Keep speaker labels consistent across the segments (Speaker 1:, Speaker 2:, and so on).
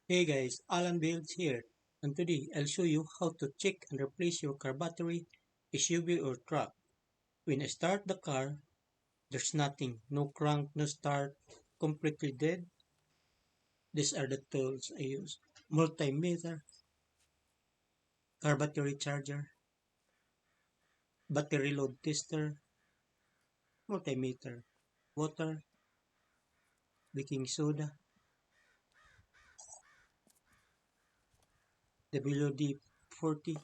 Speaker 1: Hey guys, Allan Builds here, and today I'll show you how to check and replace your car battery, SUV or truck. When I start the car, there's nothing, no crank, no start, completely dead. These are the tools I use. Multimeter, car battery charger, battery load tester, multimeter, water, baking soda, WD-40,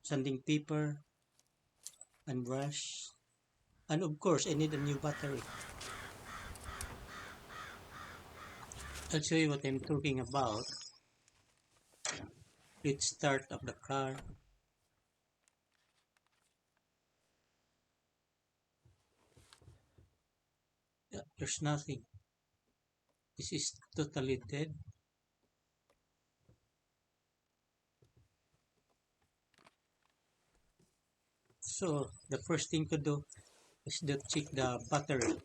Speaker 1: sanding paper, and brush. And of course, I need a new battery. I'll show you what I'm talking about. Let's start up the car. Yeah, there's nothing. This is totally dead. So the first thing to do is to check the battery.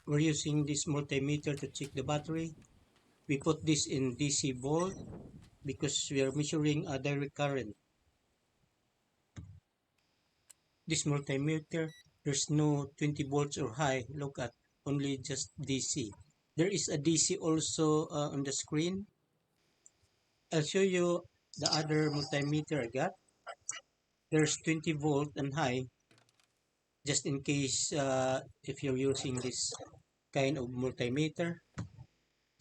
Speaker 1: We're using this multimeter to check the battery. We put this in DC volt because we are measuring a direct current. This multimeter, there's no 20 volts or high. Look at only just DC. There is a DC also on the screen. I'll show you the other multimeter I got. There's 20 volt and high, just in case if you're using this kind of multimeter.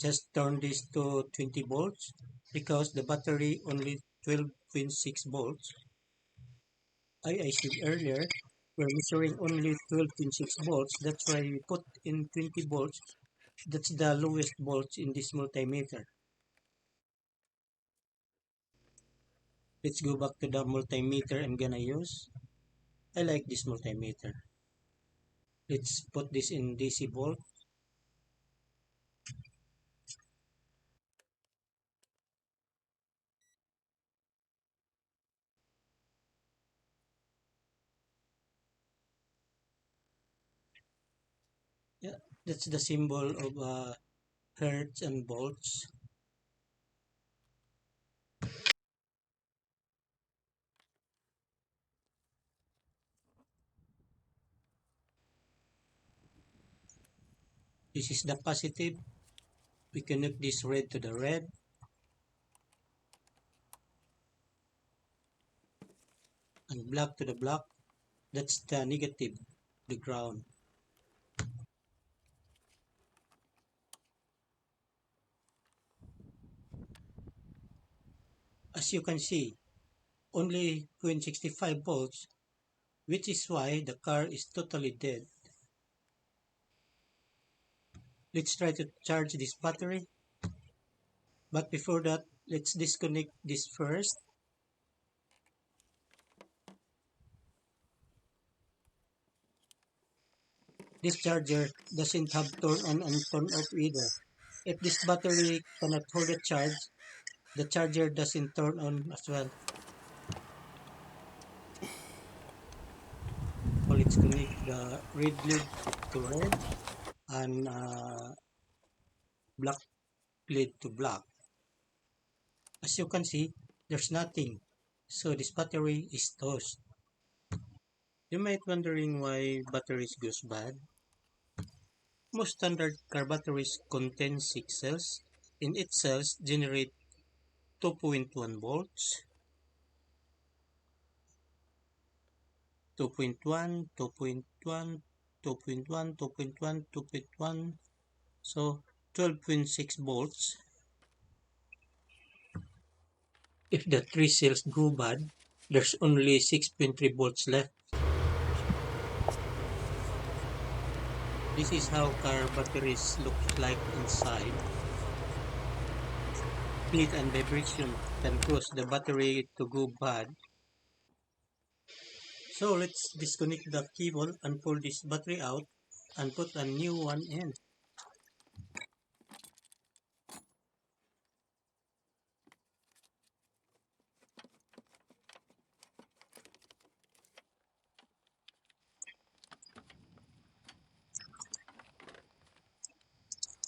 Speaker 1: Just turn this to 20 volts because the battery only 12.6 volts. I said earlier, we're measuring only 12.6 volts. That's why we put in 20 volts. That's the lowest volts in this multimeter. Let's go back to the multimeter I'm gonna use. I like this multimeter. Let's put this in DC volt. Yeah, that's the symbol of hertz and volts. This is the positive. We connect this red to the red. And black to the black. That's the negative, the ground. As you can see, only 0.65 volts, which is why the car is totally dead. Let's try to charge this battery. But before that, let's disconnect this first. This charger doesn't have turn on and turn off either. If this battery cannot hold a charge, the charger doesn't turn on as well. So let's connect the red lead to red and black lead to black. As you can see, there's nothing. So this battery is toast. You might wondering why batteries goes bad. Most standard car batteries contain 6 cells. In each cells generate 2.1 volts, 2.1, 2.1, 2.1, 2.1, 2.1, so 12.6 volts. If the 3 cells go bad, there's only 6.3 volts left. This is how car batteries look like inside. Heat and vibration can cause the battery to go bad. So let's disconnect the cable and pull this battery out and put a new one in.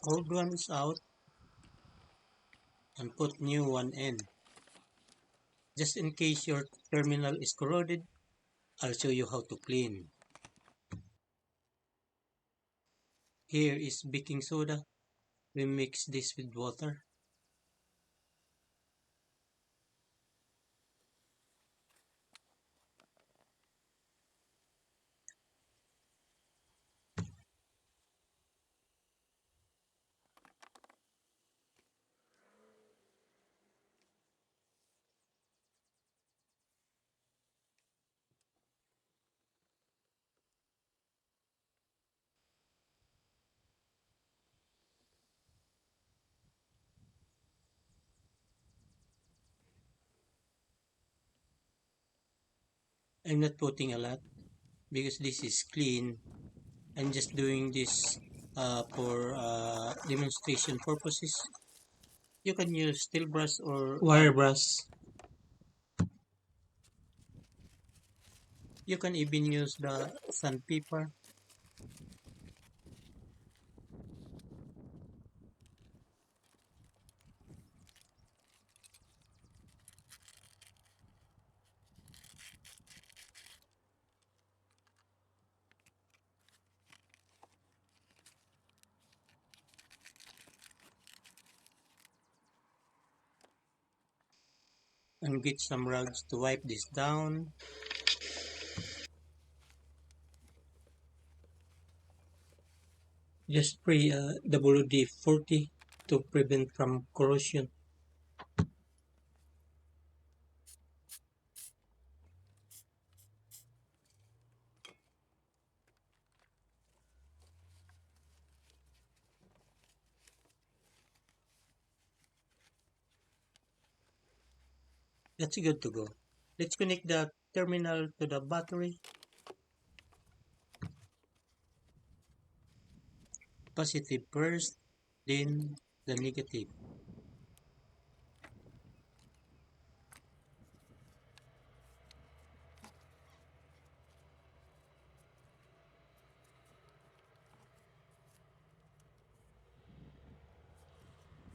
Speaker 1: old one is out and put new one in. Just in case your terminal is corroded, I'll show you how to clean. Here is baking soda. We mix this with water. I'm not putting a lot because this is clean. I'm just doing this for demonstration purposes. You can use steel brush or wire brush. You can even use the sandpaper. And get some rugs to wipe this down. Just spray WD-40 to prevent from corrosion. That's good to go. Let's connect the terminal to the battery. Positive first, then the negative.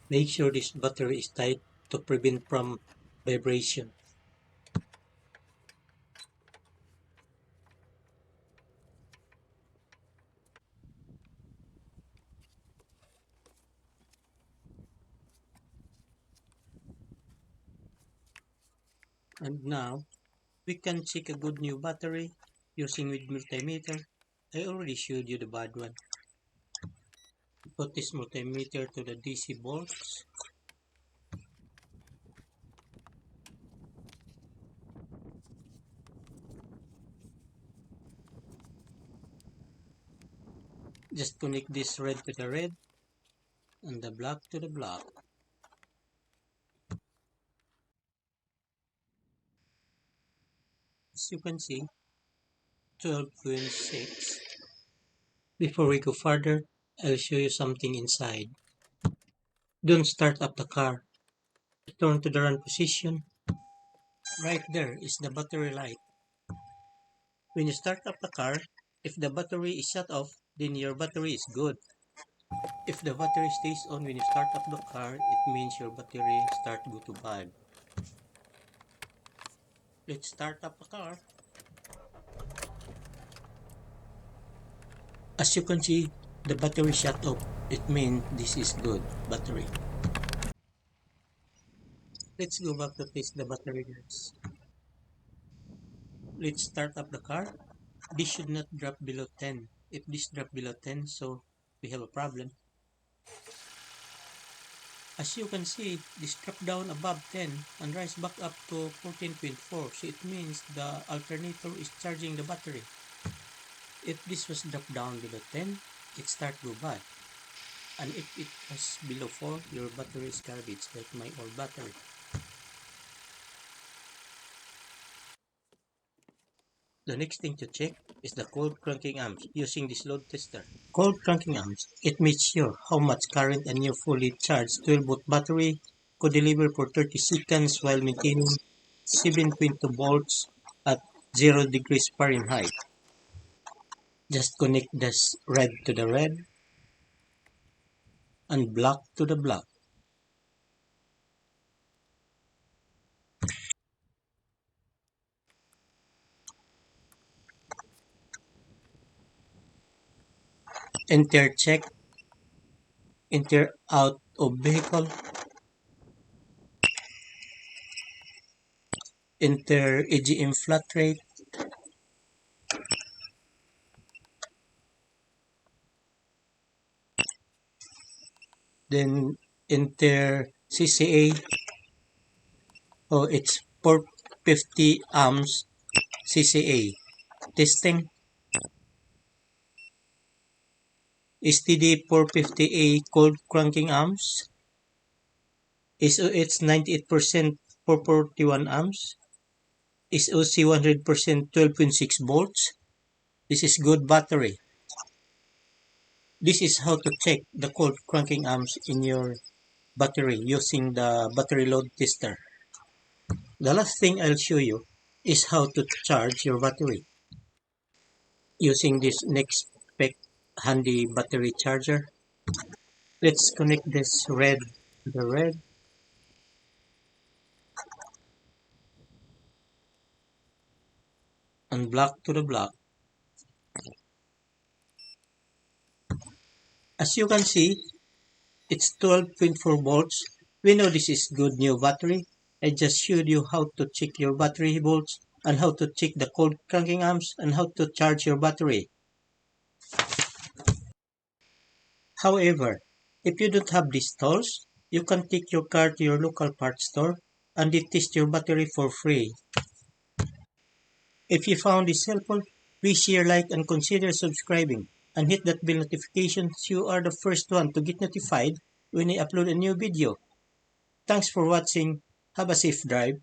Speaker 1: Make sure this battery is tight to prevent from vibration. And now, we can check a good new battery using with multimeter. I already showed you the bad one. Put this multimeter to the DC bolts. Just connect this red to the red and the black to the black. As you can see, 12.6. Before we go further, I'll show you something inside. Don't start up the car. Return to the run position. Right there is the battery light. When you start up the car, if the battery is shut off, then your battery is good. If the battery stays on when you start up the car, it means your battery start go to bad. Let's start up the car. As you can see, the battery shut off. It means this is good battery. Let's go back to test the battery, guys. Let's start up the car. This should not drop below 10. If this drop below 10, so we have a problem. As you can see, this dropped down above 10 and rise back up to 14.4. So it means the alternator is charging the battery. If this was dropped down below 10, it start go bad. And if it was below 4, your battery is garbage like my old battery. The next thing to check is the cold cranking amps using this load tester. Cold cranking amps, it makes sure how much current a new fully charged 12-volt battery could deliver for 30 seconds while maintaining 7.2 volts at 0 degrees Fahrenheit. Just connect this red to the red and block to the block. Enter check, enter out of vehicle, enter AGM flat rate, then enter CCA. Oh, it's 450 amps CCA. Testing STD 450A cold cranking amps. SOH 98% 441 amps. SOC 100% 12.6 volts. This is good battery. This is how to check the cold cranking amps in your battery using the battery load tester. The last thing I'll show you is how to charge your battery using this next spec handy battery charger. Let's connect this red to the red and black to the black. As you can see, it's 12.4 volts. We know this is good new battery. I just showed you how to check your battery volts and how to check the cold cranking amps and how to charge your battery. However, if you don't have these tools, you can take your car to your local parts store and they test your battery for free. If you found this helpful, please share, like, and consider subscribing. And hit that bell notification so you are the first one to get notified when I upload a new video. Thanks for watching. Have a safe drive.